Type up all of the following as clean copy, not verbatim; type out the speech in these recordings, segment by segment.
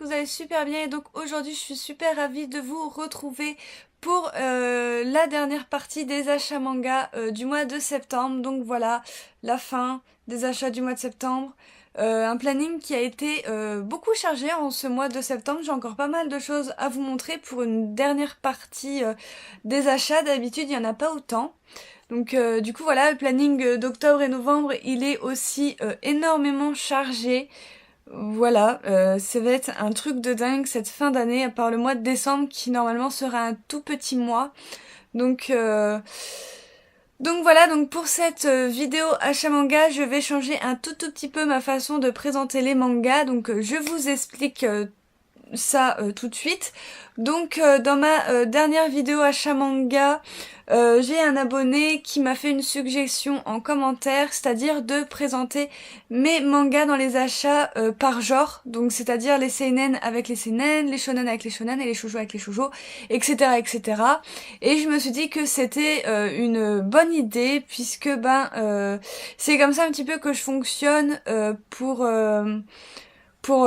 que vous allez super bien et donc aujourd'hui je suis super ravie de vous retrouver pour la dernière partie des achats manga du mois de septembre. Donc voilà, la fin des achats du mois de septembre. Un planning qui a été beaucoup chargé en ce mois de septembre. J'ai encore pas mal de choses à vous montrer pour une dernière partie des achats. D'habitude, il n'y en a pas autant. Donc du coup voilà, le planning d'octobre et novembre, il est aussi énormément chargé. Voilà, ça va être un truc de dingue cette fin d'année, à part le mois de décembre qui normalement sera un tout petit mois. Donc voilà, donc pour cette vidéo achat manga, je vais changer un tout petit peu ma façon de présenter les mangas. Donc je vous explique ça tout de suite. Donc dans ma dernière vidéo achat manga, j'ai un abonné qui m'a fait une suggestion en commentaire, c'est-à-dire de présenter mes mangas dans les achats par genre, donc c'est-à-dire les seinen avec les seinen, les shonen avec les shonen et les shoujo avec les shoujo, etc., etc. Et je me suis dit que c'était une bonne idée puisque c'est comme ça un petit peu que je fonctionne pour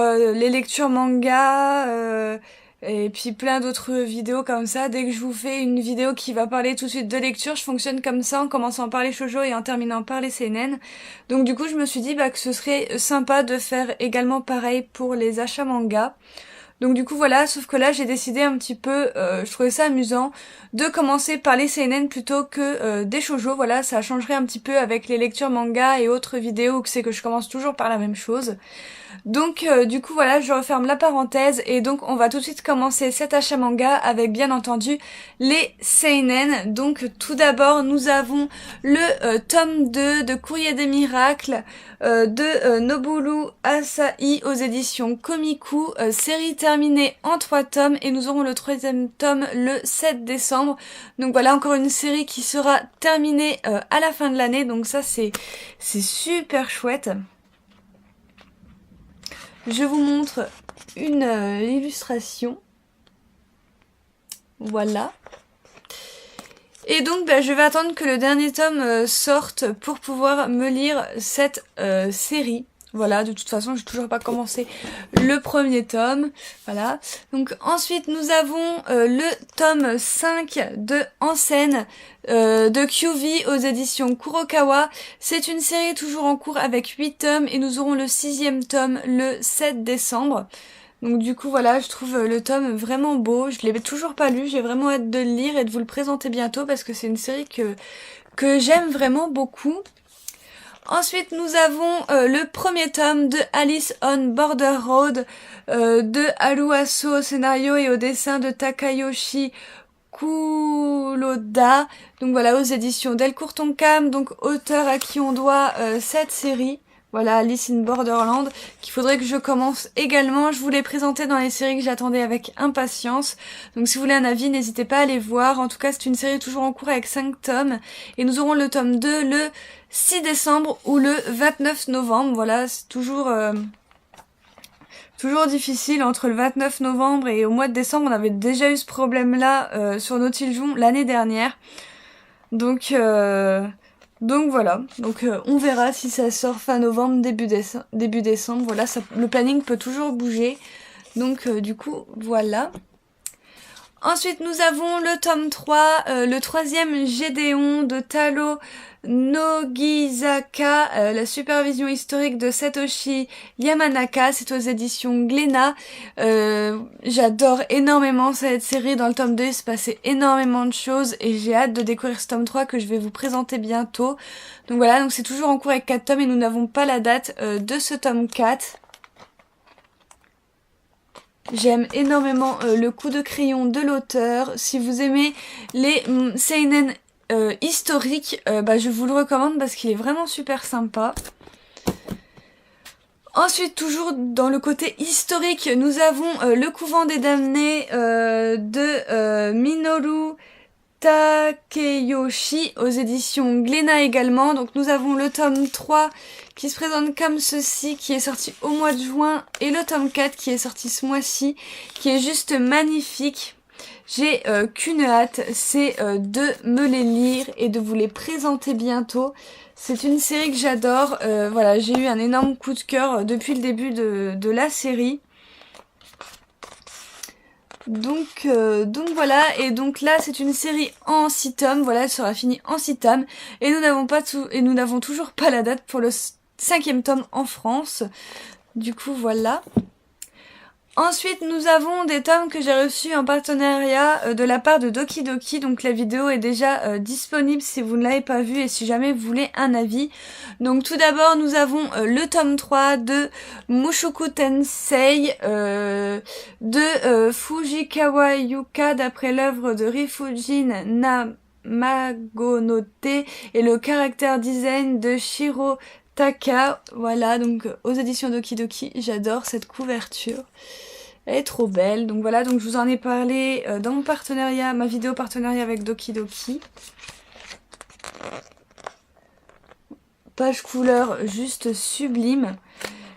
les lectures manga et puis plein d'autres vidéos comme ça. Dès que je vous fais une vidéo qui va parler tout de suite de lecture, je fonctionne comme ça en commençant par les shoujo et en terminant par les seinen. Donc du coup je me suis dit que ce serait sympa de faire également pareil pour les achats manga. Donc du coup voilà, sauf que là j'ai décidé un petit peu, je trouvais ça amusant, de commencer par les seinen plutôt que des shoujo. Voilà, ça changerait un petit peu avec les lectures manga et autres vidéos où c'est que je commence toujours par la même chose. Donc du coup voilà, je referme la parenthèse et donc on va tout de suite commencer cet achat manga avec bien entendu les seinen. Donc tout d'abord nous avons le tome 2 de Courrier des Miracles de Nobulu Asahi aux éditions Komiku, série terminée en 3 tomes et nous aurons le troisième tome le 7 décembre. Donc voilà, encore une série qui sera terminée à la fin de l'année, donc ça c'est super chouette. Je vous montre une illustration. Voilà. Et donc je vais attendre que le dernier tome sorte pour pouvoir me lire cette série. Voilà, de toute façon, j'ai toujours pas commencé le premier tome. Voilà. Donc ensuite, nous avons le tome 5 de En scène de QV aux éditions Kurokawa. C'est une série toujours en cours avec 8 tomes et nous aurons le 6e tome le 7 décembre. Donc du coup voilà, je trouve le tome vraiment beau. Je l'ai toujours pas lu, j'ai vraiment hâte de le lire et de vous le présenter bientôt parce que c'est une série que j'aime vraiment beaucoup. Ensuite, nous avons le premier tome de Alice on Border Road de Haru Aso au scénario et au dessin de Takayoshi Kuroda. Donc voilà, aux éditions Delcourt Tonkam, donc auteur à qui on doit cette série. Voilà, Alice in Borderland, qu'il faudrait que je commence également. Je vous l'ai présenté dans les séries que j'attendais avec impatience. Donc si vous voulez un avis, n'hésitez pas à aller voir. En tout cas, c'est une série toujours en cours avec 5 tomes. Et nous aurons le tome 2 le 6 décembre ou le 29 novembre. Voilà, c'est toujours difficile entre le 29 novembre et au mois de décembre. On avait déjà eu ce problème-là sur Nautiljon l'année dernière. Donc voilà, donc on verra si ça sort fin novembre, début décembre, voilà, le planning peut toujours bouger, donc du coup, voilà. Ensuite, nous avons le tome 3, le troisième Gédéon de Taro Nogizaka, la supervision historique de Satoshi Yamanaka, c'est aux éditions Glénat. J'adore énormément cette série, dans le tome 2 il se passait énormément de choses et j'ai hâte de découvrir ce tome 3 que je vais vous présenter bientôt. Donc voilà, donc c'est toujours en cours avec 4 tomes et nous n'avons pas la date de ce tome 4. J'aime énormément le coup de crayon de l'auteur. Si vous aimez les seinen historiques, je vous le recommande parce qu'il est vraiment super sympa. Ensuite, toujours dans le côté historique, nous avons Le Couvent des Damnés de Minoru Takeyoshi aux éditions Glénat également. Donc nous avons le tome 3 qui se présente comme ceci, qui est sorti au mois de juin, et le tome 4 qui est sorti ce mois-ci, qui est juste magnifique. J'ai qu'une hâte, c'est de me les lire et de vous les présenter bientôt. C'est une série que j'adore. Voilà, j'ai eu un énorme coup de cœur depuis le début de la série. Donc voilà, et donc là c'est une série en 6 tomes, voilà, elle sera finie en 6 tomes, et nous n'avons toujours pas la date pour le 5e tome en France. Du coup voilà. Ensuite, nous avons des tomes que j'ai reçus en partenariat de la part de Doki Doki. Donc la vidéo est déjà disponible si vous ne l'avez pas vue et si jamais vous voulez un avis. Donc tout d'abord, nous avons le tome 3 de Mushoku Tensei de Fujikawa Yuka d'après l'œuvre de Rifujin Namagonote et le caractère design de Shiro Taka. Voilà, donc aux éditions Doki Doki, j'adore cette couverture. Elle est trop belle. Donc voilà, donc je vous en ai parlé dans mon partenariat, ma vidéo partenariat avec Doki Doki. Page couleur juste sublime.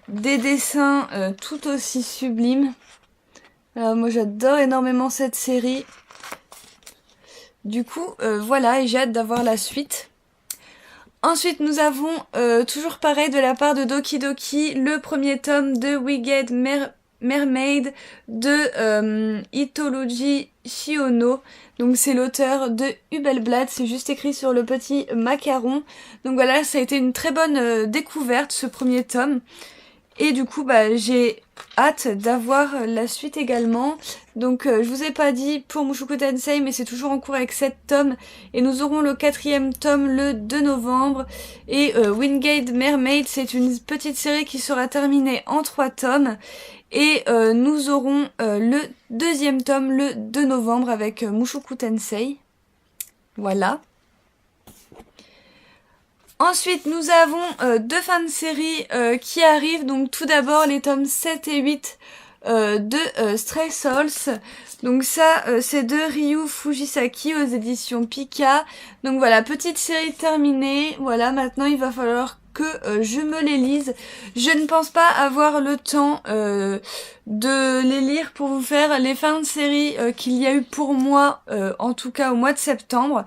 Des dessins tout aussi sublimes. Moi j'adore énormément cette série. Du coup, voilà, et j'ai hâte d'avoir la suite. Ensuite, nous avons, toujours pareil de la part de Doki Doki, le premier tome de Wicked Mermaid de Itoloji Shiono. Donc c'est l'auteur de Hubelblatt, c'est juste écrit sur le petit macaron. Donc voilà, ça a été une très bonne découverte ce premier tome. Et du coup, bah, j'ai hâte d'avoir la suite également. Donc je vous ai pas dit pour Mushoku Tensei, mais c'est toujours en cours avec 7 tomes. Et nous aurons le 4e tome le 2 novembre. Et Wingate Mermaid, c'est une petite série qui sera terminée en 3 tomes. Et nous aurons le 2e tome le 2 novembre avec Mushoku Tensei. Voilà. Ensuite, nous avons 2 fins de série qui arrivent. Donc tout d'abord les tomes 7 et 8 de Stray Souls. Donc ça, c'est de Ryu Fujisaki aux éditions Pika. Donc voilà, petite série terminée. Voilà, maintenant il va falloir que je me les lise. Je ne pense pas avoir le temps de les lire pour vous faire les fins de série qu'il y a eu pour moi, en tout cas au mois de septembre.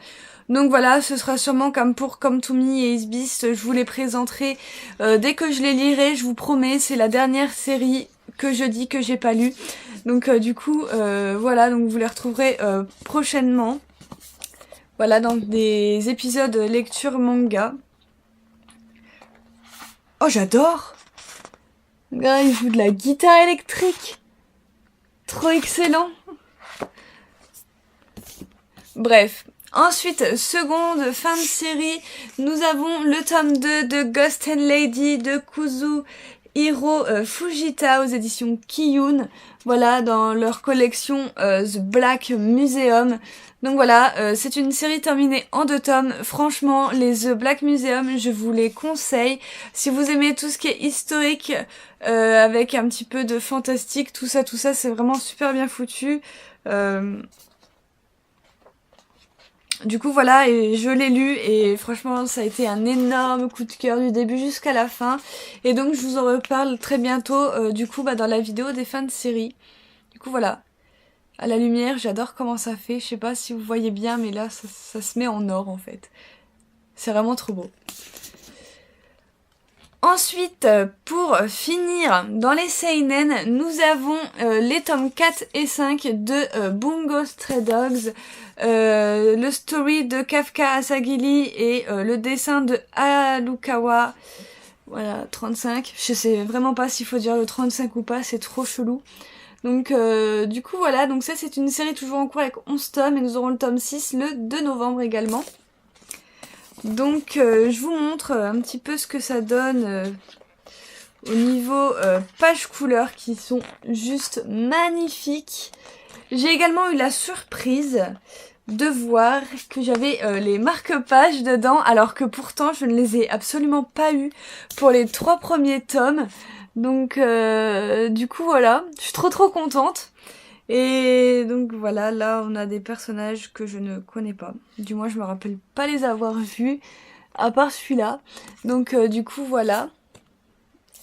Donc voilà, ce sera sûrement comme pour Come to Me et Ace Beast, je vous les présenterai dès que je les lirai, je vous promets, c'est la dernière série que je dis que j'ai pas lue. Donc du coup, voilà, donc vous les retrouverez prochainement. Voilà, dans des épisodes lecture manga. Oh, j'adore! Regarde, il joue de la guitare électrique. Trop excellent. Bref. Ensuite, seconde fin de série, nous avons le tome 2 de Ghost and Lady de Kazuhiro Fujita aux éditions Kiyun. Voilà, dans leur collection The Black Museum. Donc voilà, c'est une série terminée en 2 tomes. Franchement, les The Black Museum, je vous les conseille. Si vous aimez tout ce qui est historique, avec un petit peu de fantastique, tout ça, c'est vraiment super bien foutu. Du coup voilà, et je l'ai lu et franchement ça a été un énorme coup de cœur du début jusqu'à la fin. Et donc je vous en reparle très bientôt du coup dans la vidéo des fins de série. Du coup voilà, à la lumière j'adore comment ça fait, je sais pas si vous voyez bien mais là ça se met en or en fait. C'est vraiment trop beau. Ensuite, pour finir, dans les seinen, nous avons les tomes 4 et 5 de Bungo Stray Dogs, le story de Kafka Asagiri et le dessin de Harukawa, voilà, 35. Je sais vraiment pas s'il faut dire le 35 ou pas, c'est trop chelou. Donc du coup voilà, donc ça c'est une série toujours en cours avec 11 tomes et nous aurons le tome 6 le 2 novembre également. Donc je vous montre un petit peu ce que ça donne au niveau pages couleurs qui sont juste magnifiques. J'ai également eu la surprise de voir que j'avais les marque-pages dedans alors que pourtant je ne les ai absolument pas eu pour les 3 premiers tomes. Donc du coup voilà, je suis trop contente. Et donc voilà, là on a des personnages que je ne connais pas. Du moins je me rappelle pas les avoir vus, à part celui-là. Donc du coup voilà.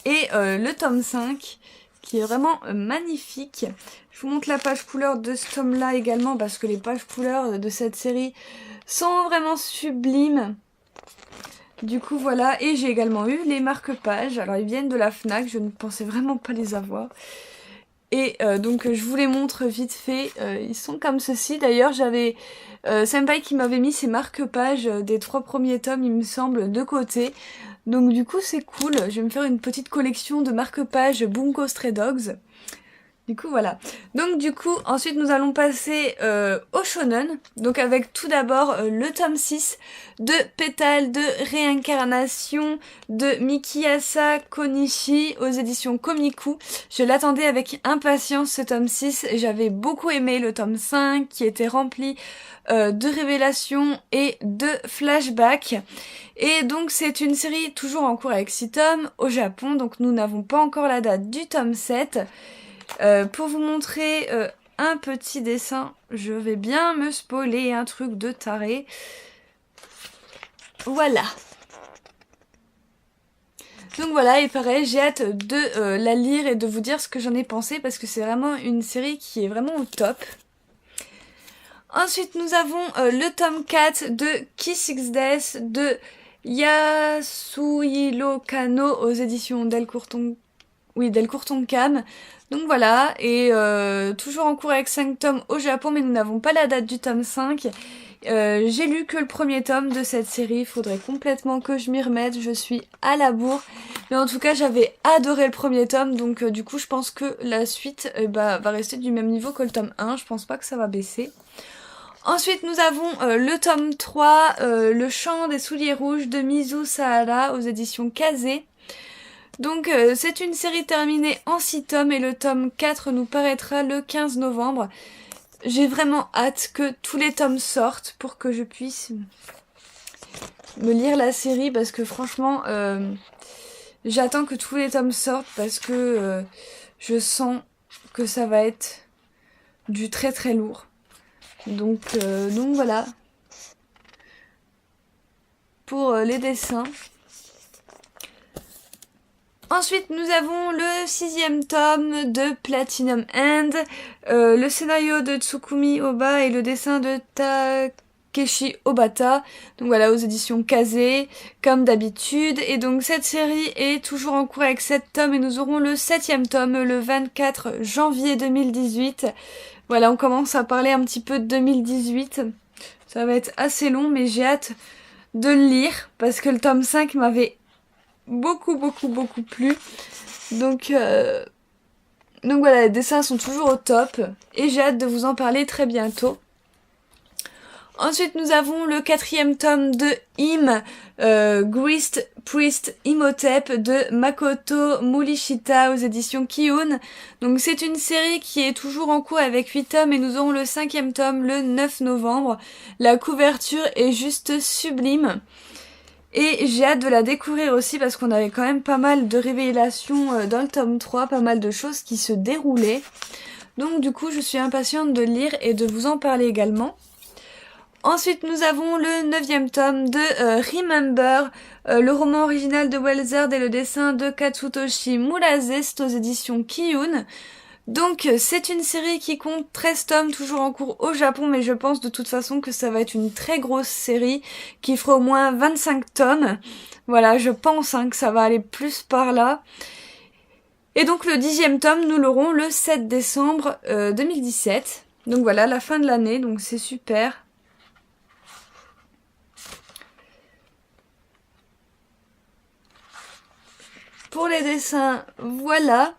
Et le tome 5, qui est vraiment magnifique. Je vous montre la page couleur de ce tome-là également, parce que les pages couleurs de cette série sont vraiment sublimes. Du coup voilà, et j'ai également eu les marque-pages. Alors ils viennent de la FNAC, je ne pensais vraiment pas les avoir. Et donc je vous les montre vite fait. Ils sont comme ceci. D'ailleurs j'avais Senpai qui m'avait mis ses marque-pages des 3 premiers tomes il me semble de côté. Donc du coup c'est cool. Je vais me faire une petite collection de marque-pages Bunko Stray Dogs. Du coup voilà. Donc du coup ensuite nous allons passer au shonen. Donc avec tout d'abord le tome 6 de Pétale de réincarnation de Mikiyasa Konishi aux éditions Komiku. Je l'attendais avec impatience ce tome 6 et j'avais beaucoup aimé le tome 5 qui était rempli de révélations et de flashbacks. Et donc c'est une série toujours en cours avec 6 tomes au Japon, donc nous n'avons pas encore la date du tome 7. Pour vous montrer un petit dessin, je vais bien me spoiler un truc de taré. Voilà. Donc voilà, et pareil, j'ai hâte de la lire et de vous dire ce que j'en ai pensé parce que c'est vraiment une série qui est vraiment au top. Ensuite, nous avons le tome 4 de Kiss X Death de Yasuhiro Kano aux éditions Delcourt Tonkam. Donc voilà, et toujours en cours avec 5 tomes au Japon, mais nous n'avons pas la date du tome 5. J'ai lu que le premier tome de cette série, il faudrait complètement que je m'y remette, je suis à la bourre. Mais en tout cas, j'avais adoré le premier tome, donc du coup, je pense que la suite va rester du même niveau que le tome 1, je pense pas que ça va baisser. Ensuite, nous avons le tome 3, Le chant des souliers rouges de Mizu Sahara aux éditions Kazé. Donc c'est une série terminée en 6 tomes et le tome 4 nous paraîtra le 15 novembre. J'ai vraiment hâte que tous les tomes sortent pour que je puisse me lire la série parce que franchement j'attends que tous les tomes sortent parce que je sens que ça va être du très très lourd. Donc voilà pour les dessins. Ensuite, nous avons le 6e tome de Platinum End, le scénario de Tsukumi Oba et le dessin de Takeshi Obata. Donc voilà, aux éditions Kazé, comme d'habitude. Et donc cette série est toujours en cours avec 7 tomes et nous aurons le 7e tome le 24 janvier 2018. Voilà, on commence à parler un petit peu de 2018. Ça va être assez long, mais j'ai hâte de le lire parce que le tome 5 m'avait beaucoup plu. Donc voilà, les dessins sont toujours au top et j'ai hâte de vous en parler très bientôt. Ensuite, nous avons le 4e tome de Him, Grist Priest Imhotep de Makoto Murashita aux éditions Kiun. Donc c'est une série qui est toujours en cours avec 8 tomes et nous aurons le 5e tome le 9 novembre. La couverture est juste sublime. Et j'ai hâte de la découvrir aussi parce qu'on avait quand même pas mal de révélations dans le tome 3, pas mal de choses qui se déroulaient. Donc du coup, je suis impatiente de lire et de vous en parler également. Ensuite, nous avons le 9e tome de Remember, le roman original de Welzard et le dessin de Katsutoshi Murase, aux éditions Kiun. Donc c'est une série qui compte 13 tomes, toujours en cours au Japon, mais je pense de toute façon que ça va être une très grosse série qui fera au moins 25 tomes. Voilà, je pense que ça va aller plus par là. Et donc le 10e tome, nous l'aurons le 7 décembre 2017. Donc voilà, la fin de l'année, donc c'est super. Pour les dessins, voilà.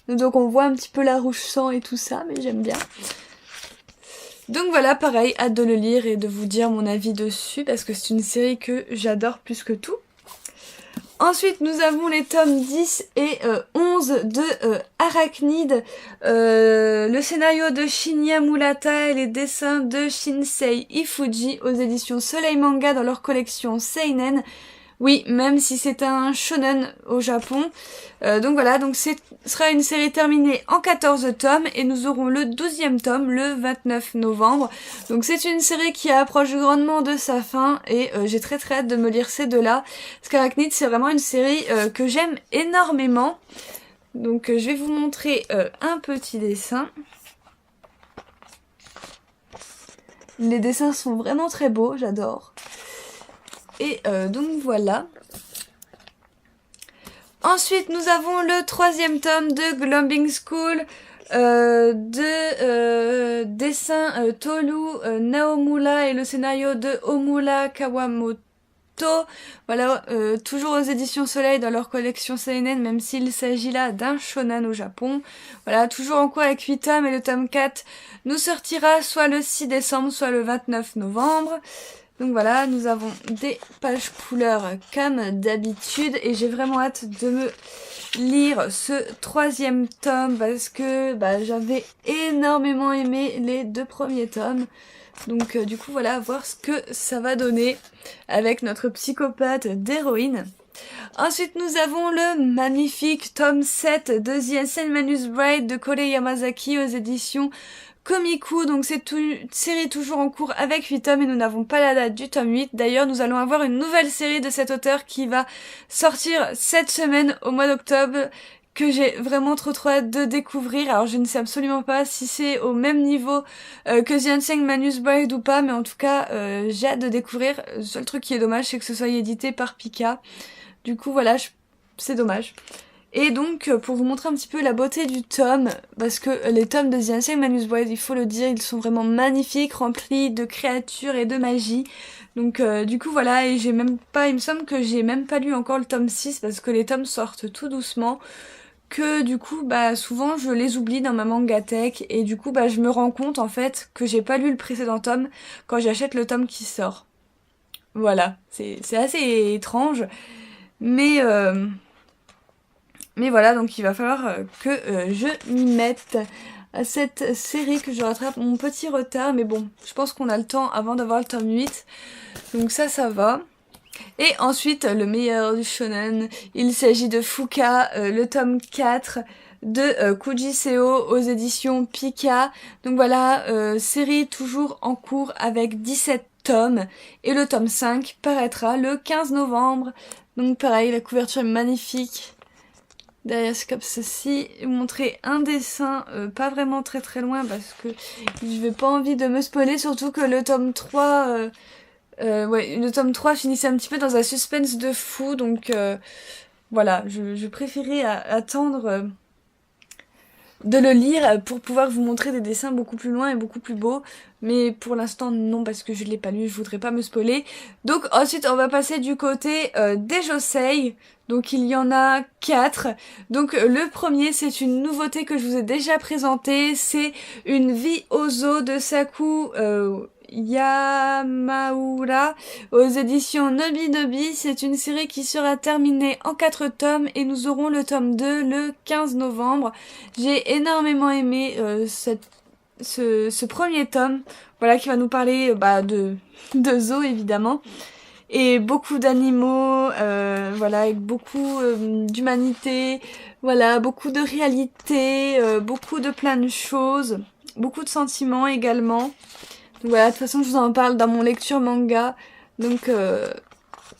Donc on voit un petit peu la rouge sang et tout ça, mais j'aime bien. Donc voilà, pareil, hâte de le lire et de vous dire mon avis dessus, parce que c'est une série que j'adore plus que tout. Ensuite, nous avons les tomes 10 et 11 de Arachnid, le scénario de Shinya Murata et les dessins de Shinsei Ifuji aux éditions Soleil Manga dans leur collection Seinen. Oui, même si c'est un shonen au Japon. Donc voilà, donc ce sera une série terminée en 14 tomes et nous aurons le 12e tome le 29 novembre. Donc c'est une série qui approche grandement de sa fin et j'ai très hâte de me lire ces deux-là. Parce qu'Arachnid, c'est vraiment une série que j'aime énormément. Donc je vais vous montrer un petit dessin. Les dessins sont vraiment très beaux, j'adore. Et donc voilà. Ensuite, nous avons le 3e tome de Glombing School, dessin Tolu Naomura et le scénario de Omura Kawamoto. Voilà, toujours aux éditions Soleil dans leur collection seinen, même s'il s'agit là d'un shonen au Japon. Voilà, toujours en cours avec 8 tomes et le tome 4 nous sortira soit le 6 décembre, soit le 29 novembre. Donc voilà, nous avons des pages couleurs comme d'habitude et j'ai vraiment hâte de me lire ce 3e tome parce que j'avais énormément aimé les 2 premiers tomes. Donc du coup voilà, voir ce que ça va donner avec notre psychopathe d'héroïne. Ensuite nous avons le magnifique tome 7 de The Insane Manus Bride de Kore Yamazaki aux éditions Komiku. Donc c'est une série toujours en cours avec 8 tomes et nous n'avons pas la date du tome 8. D'ailleurs nous allons avoir une nouvelle série de cet auteur qui va sortir cette semaine au mois d'octobre, que j'ai vraiment trop hâte de découvrir. Alors je ne sais absolument pas si c'est au même niveau que The Insane Manus Bride ou pas, mais en tout cas j'ai hâte de découvrir. Le seul truc qui est dommage, c'est que ce soit édité par Pika. Du coup voilà, c'est dommage. Et donc pour vous montrer un petit peu la beauté du tome, parce que les tomes de The Insane Manus Bride, il faut le dire, ils sont vraiment magnifiques, remplis de créatures et de magie. Donc du coup voilà, et j'ai même pas, il me semble que j'ai même pas lu encore le tome 6 parce que les tomes sortent tout doucement, que du coup souvent je les oublie dans ma mangatech et du coup je me rends compte en fait que j'ai pas lu le précédent tome quand j'achète le tome qui sort. Voilà, c'est assez étrange, mais voilà, donc il va falloir que je m'y mette à cette série, que je rattrape mon petit retard, mais bon, je pense qu'on a le temps avant d'avoir le tome 8, donc ça va. Et ensuite, le meilleur du shonen, il s'agit de Fuka, le tome 4 de Kuji Seo aux éditions Pika. Donc voilà, série toujours en cours avec 17 tomes. Et le tome 5 paraîtra le 15 novembre. Donc pareil, la couverture est magnifique. Derrière c'est comme ceci, montrer un dessin pas vraiment très loin parce que je vais pas envie de me spoiler, surtout que le tome 3... ouais, le tome 3 finissait un petit peu dans un suspense de fou, donc voilà, je préférais attendre de le lire pour pouvoir vous montrer des dessins beaucoup plus loin et beaucoup plus beaux, mais pour l'instant non, parce que je l'ai pas lu, je voudrais pas me spoiler. Donc ensuite on va passer du côté des Josei. Donc il y en a 4. Donc le premier, c'est une nouveauté que je vous ai déjà présentée, c'est une vie aux eaux de Saku Yamaura aux éditions Nobi Nobi. C'est une série qui sera terminée en 4 tomes et nous aurons le tome 2 le 15 novembre. J'ai énormément aimé ce premier tome, voilà, qui va nous parler de zoo évidemment. Et beaucoup d'animaux, voilà, avec beaucoup d'humanité, voilà, beaucoup de réalité, beaucoup de plein de choses, beaucoup de sentiments également. Donc voilà, de toute façon je vous en parle dans mon lecture manga, donc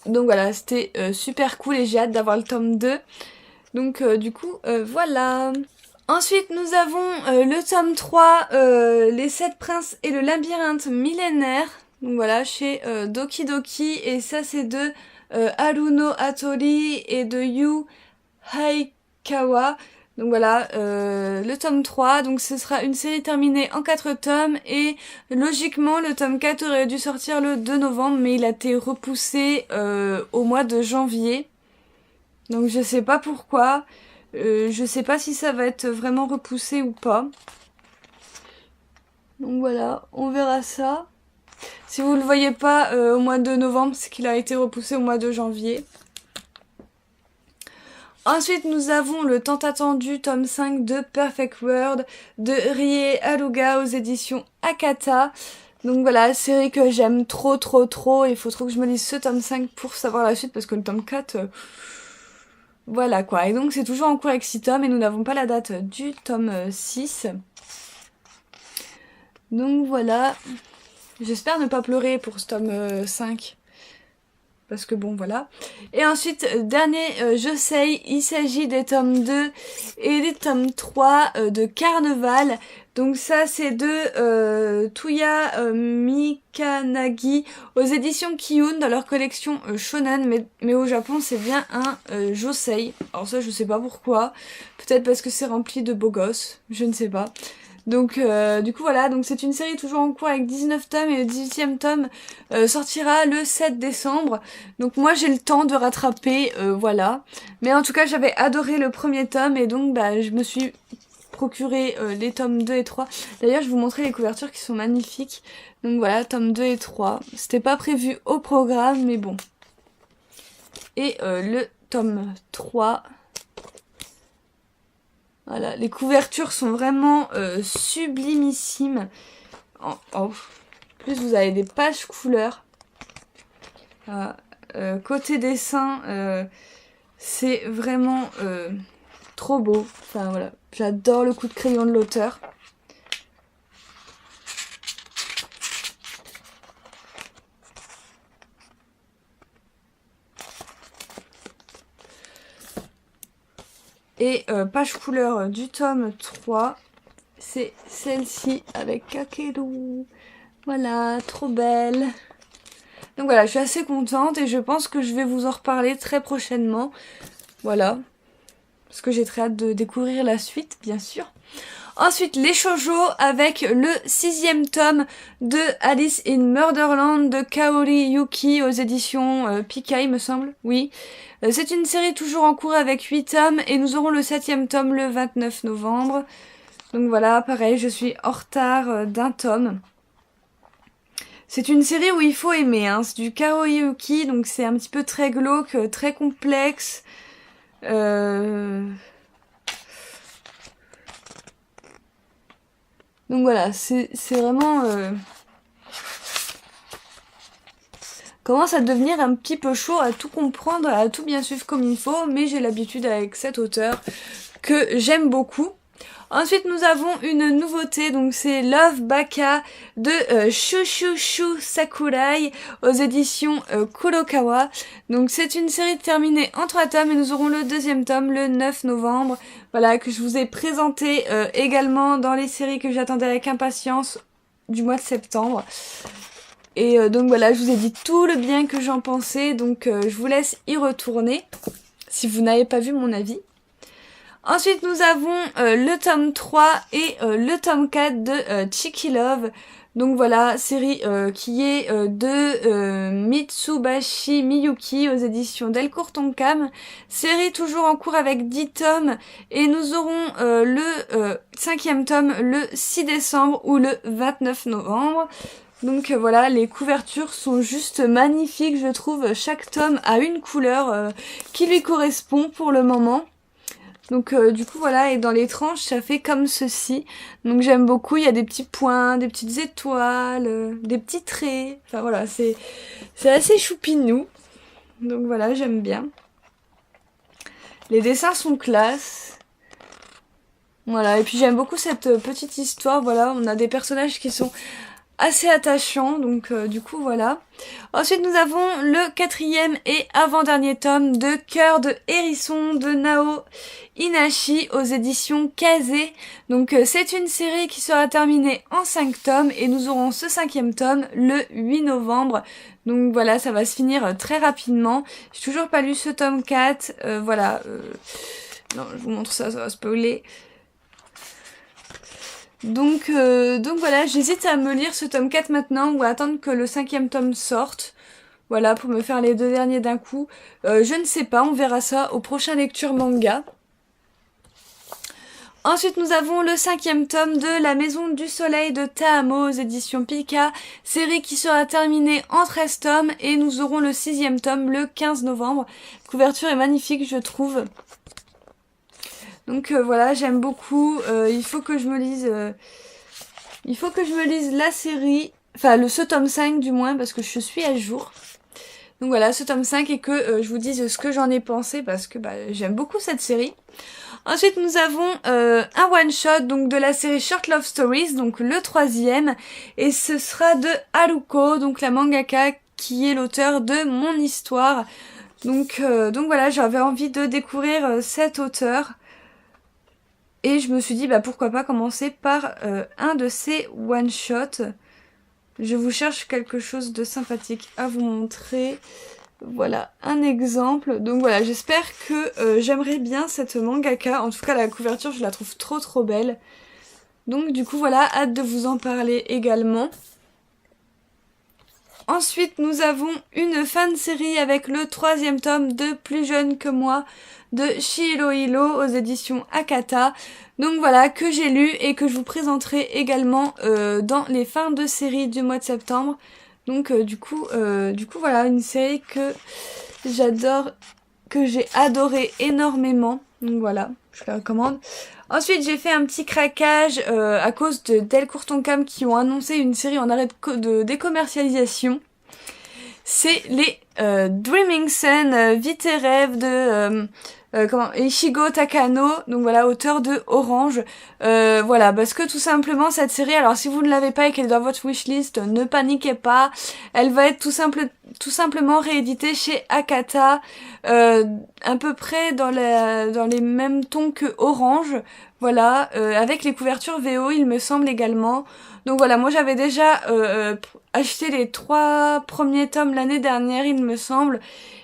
voilà, c'était super cool et j'ai hâte d'avoir le tome 2. Donc du coup, voilà. Ensuite, nous avons le tome 3, Les 7 princes et le labyrinthe millénaire. Donc voilà, chez Doki Doki. Et ça, c'est de Haruno Hattori et de Yu Haikawa. Donc voilà, le tome 3. Donc ce sera une série terminée en 4 tomes. Et logiquement, le tome 4 aurait dû sortir le 2 novembre. Mais il a été repoussé au mois de janvier. Donc je sais pas pourquoi. Je sais pas si ça va être vraiment repoussé ou pas. Donc voilà, on verra ça. Si vous le voyez pas au mois de novembre, c'est qu'il a été repoussé au mois de janvier. Ensuite, nous avons le tant attendu tome 5 de Perfect World de Rie Aluga aux éditions Akata. Donc voilà, série que j'aime trop. Il faut trop que je me lise ce tome 5 pour savoir la suite parce que le tome 4... voilà quoi, et donc c'est toujours en cours avec 6 tomes et nous n'avons pas la date du tome 6. Donc voilà, j'espère ne pas pleurer pour ce tome 5. parce que bon voilà. Et ensuite, dernier Josei, il s'agit des tomes 2 et des tomes 3 de Carnaval. Donc ça c'est de Tuya Mikanagi aux éditions Kiyun dans leur collection Shonen, mais au Japon c'est bien un Josei. Alors ça je sais pas pourquoi, peut-être parce que c'est rempli de beaux gosses, je ne sais pas. Donc du coup voilà, donc c'est une série toujours en cours avec 19 tomes et le 18e tome sortira le 7 décembre. Donc moi j'ai le temps de rattraper, voilà. Mais en tout cas j'avais adoré le premier tome et donc bah je me suis procuré les tomes 2 et 3. D'ailleurs je vous montrer les couvertures qui sont magnifiques. Donc voilà, tomes 2 et 3. C'était pas prévu au programme mais bon. Et le tome 3... Voilà, les couvertures sont vraiment sublimissimes. En plus, vous avez des pages couleurs. Côté dessin, c'est vraiment trop beau. Enfin voilà, j'adore le coup de crayon de l'auteur. Et page couleur du tome 3, c'est celle-ci avec Kakeru. Voilà, trop belle. Donc voilà, je suis assez contente et je pense que je vais vous en reparler très prochainement. Voilà, parce que j'ai très hâte de découvrir la suite, bien sûr. Ensuite, les shoujo avec le 6e tome de Alice in Murderland de Kaori Yuki aux éditions Pika, il me semble. Oui. C'est une série toujours en cours avec 8 tomes et nous aurons le 7e tome le 29 novembre. Donc voilà, pareil, je suis en retard d'un tome. C'est une série où il faut aimer, hein. C'est du Kaori Yuki, donc c'est un petit peu très glauque, très complexe. Donc voilà, c'est vraiment... commence à devenir un petit peu chaud à tout comprendre, à tout bien suivre comme il faut, mais j'ai l'habitude avec cet auteur que j'aime beaucoup. Ensuite, nous avons une nouveauté, donc c'est Love Baka de Shushushu Sakurai aux éditions Kurokawa. Donc c'est une série terminée en 3 tomes et nous aurons le 2e tome le 9 novembre. Voilà, que je vous ai présenté également dans les séries que j'attendais avec impatience du mois de septembre. Et donc voilà, je vous ai dit tout le bien que j'en pensais, donc je vous laisse y retourner si vous n'avez pas vu mon avis. Ensuite, nous avons le tome 3 et le tome 4 de Cheeky Love. Donc voilà, série qui est de Mitsubashi Miyuki aux éditions Delcourt Tonkam. Série toujours en cours avec 10 tomes et nous aurons le 5e tome le 6 décembre ou le 29 novembre. Donc voilà, les couvertures sont juste magnifiques, je trouve. Chaque tome a une couleur qui lui correspond pour le moment. Donc du coup voilà, et dans les tranches ça fait comme ceci. Donc j'aime beaucoup, il y a des petits points, des petites étoiles, des petits traits. Enfin voilà, c'est assez choupinou. Donc voilà, j'aime bien. Les dessins sont classe. Voilà, et puis j'aime beaucoup cette petite histoire. Voilà, on a des personnages qui sont assez attachants, donc du coup voilà. Ensuite nous avons le 4e et avant-dernier tome de Cœur de Hérisson de Nao Inashi aux éditions Kazé. Donc c'est une série qui sera terminée en 5 tomes et nous aurons ce 5e tome le 8 novembre. Donc voilà, ça va se finir très rapidement. J'ai toujours pas lu ce tome 4, voilà. Non, je vous montre ça, ça va spoiler. Donc voilà, j'hésite à me lire ce tome 4 maintenant ou à attendre que le 5e tome sorte. Voilà, pour me faire les 2 derniers d'un coup. Je ne sais pas, on verra ça au prochain lecture manga. Ensuite, nous avons le 5e tome de La Maison du Soleil de Taamo aux éditions Pika, série qui sera terminée en 13 tomes et nous aurons le 6e tome le 15 novembre. La couverture est magnifique, je trouve. Donc voilà, j'aime beaucoup. Il faut que je me lise la série, enfin ce tome 5 du moins, parce que je suis à jour. Donc voilà, ce tome 5 et que je vous dise ce que j'en ai pensé parce que j'aime beaucoup cette série. Ensuite, nous avons un one-shot donc de la série Short Love Stories, donc le 3e, et ce sera de Haruko, donc la mangaka qui est l'auteur de mon histoire. Donc voilà, j'avais envie de découvrir cet auteur. Et je me suis dit, bah pourquoi pas commencer par un de ses one-shots. Je vous cherche quelque chose de sympathique à vous montrer. Voilà, un exemple. Donc voilà, j'espère que j'aimerais bien cette mangaka. En tout cas, la couverture, je la trouve trop belle. Donc du coup, voilà, hâte de vous en parler également. Ensuite, nous avons une fan série avec le 3e tome de Plus jeune que moi de Shirohiro aux éditions Akata. Donc voilà, que j'ai lu et que je vous présenterai également dans les fins de série du mois de septembre. Donc du coup voilà, une série que j'adore, que j'ai adoré énormément. Donc voilà, je la recommande. Ensuite, j'ai fait un petit craquage à cause de Delcourt Tonkam qui ont annoncé une série en arrêt de décommercialisation. C'est les Dreaming Sun, Vie tes rêves de Ichigo Takano, donc voilà, auteur de Orange. Voilà, parce que tout simplement cette série, alors si vous ne l'avez pas et qu'elle est dans votre wishlist, ne paniquez pas, elle va être tout simplement rééditée chez Akata, à peu près dans les mêmes tons que Orange, voilà, avec les couvertures VO il me semble également. Donc voilà, moi j'avais déjà acheté les 3 premiers tomes l'année dernière il me semble,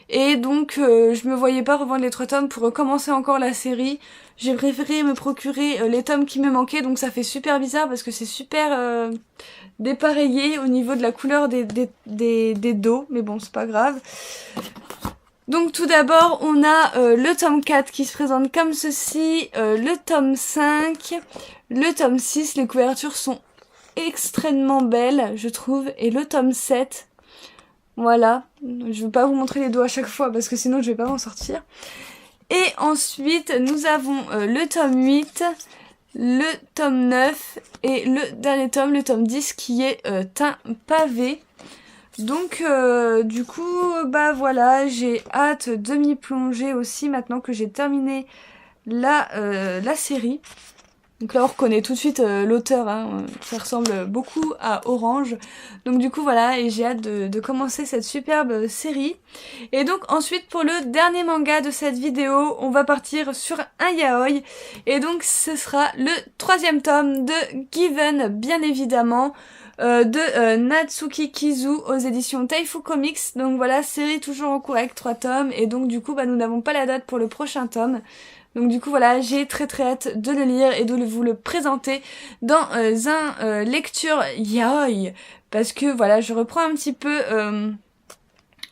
et donc je me voyais pas revendre les 3 tomes pour recommencer encore la série. J'ai préféré me procurer les tomes qui me manquaient, donc ça fait super bizarre parce que c'est super dépareillé au niveau de la couleur des dos, mais bon c'est pas grave. Donc tout d'abord on a le tome 4 qui se présente comme ceci, le tome 5, le tome 6, les couvertures sont extrêmement belles je trouve, et le tome 7, voilà, je vais pas vous montrer les dos à chaque fois parce que sinon je vais pas m'en sortir. Et ensuite nous avons le tome 8, le tome 9 et le dernier tome, le tome 10 qui est un pavé. Donc du coup bah voilà, j'ai hâte de m'y plonger aussi maintenant que j'ai terminé la série. Donc là on reconnaît tout de suite l'auteur, hein, ça ressemble beaucoup à Orange. Donc du coup voilà, et j'ai hâte de commencer cette superbe série. Et donc ensuite pour le dernier manga de cette vidéo, on va partir sur un yaoi. Et donc ce sera le 3e tome de Given, bien évidemment, de Natsuki Kizu aux éditions Taifu Comics. Donc voilà, série toujours en cours avec 3 tomes. Et donc du coup bah nous n'avons pas la date pour le prochain tome. Donc du coup voilà, j'ai très hâte de le lire et de vous le présenter dans un lecture yaoi. Parce que voilà, je reprends un petit peu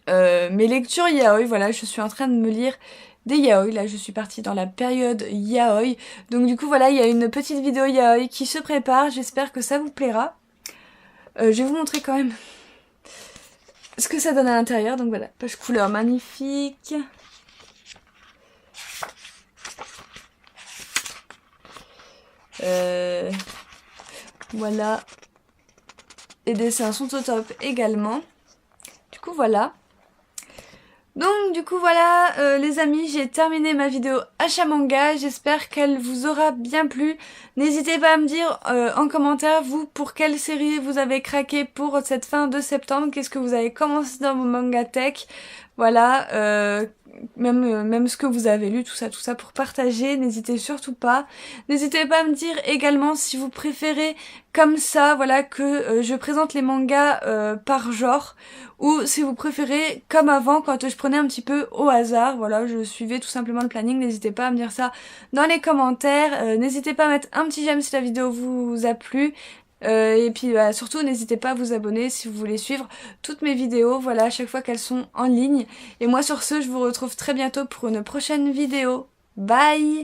mes lectures yaoi. Voilà, je suis en train de me lire des yaoi. Là je suis partie dans la période yaoi. Donc du coup voilà, il y a une petite vidéo yaoi qui se prépare. J'espère que ça vous plaira. Je vais vous montrer quand même ce que ça donne à l'intérieur. Donc voilà, page couleur magnifique. Voilà, les dessins sont au top également. Du coup voilà. Donc du coup voilà les amis, j'ai terminé ma vidéo achat manga, j'espère qu'elle vous aura bien plu. N'hésitez pas à me dire en commentaire vous pour quelle série vous avez craqué pour cette fin de septembre, qu'est-ce que vous avez commencé dans vos manga tech, voilà, même ce que vous avez lu, tout ça pour partager, n'hésitez surtout pas. N'hésitez pas à me dire également si vous préférez comme ça, voilà, que je présente les mangas par genre, ou si vous préférez comme avant quand je prenais un petit peu au hasard, voilà, je suivais tout simplement le planning. N'hésitez pas à me dire ça dans les commentaires, n'hésitez pas à mettre un petit j'aime si la vidéo vous a plu. Et puis bah, surtout n'hésitez pas à vous abonner si vous voulez suivre toutes mes vidéos, voilà, à chaque fois qu'elles sont en ligne. Et moi sur ce, je vous retrouve très bientôt pour une prochaine vidéo. Bye!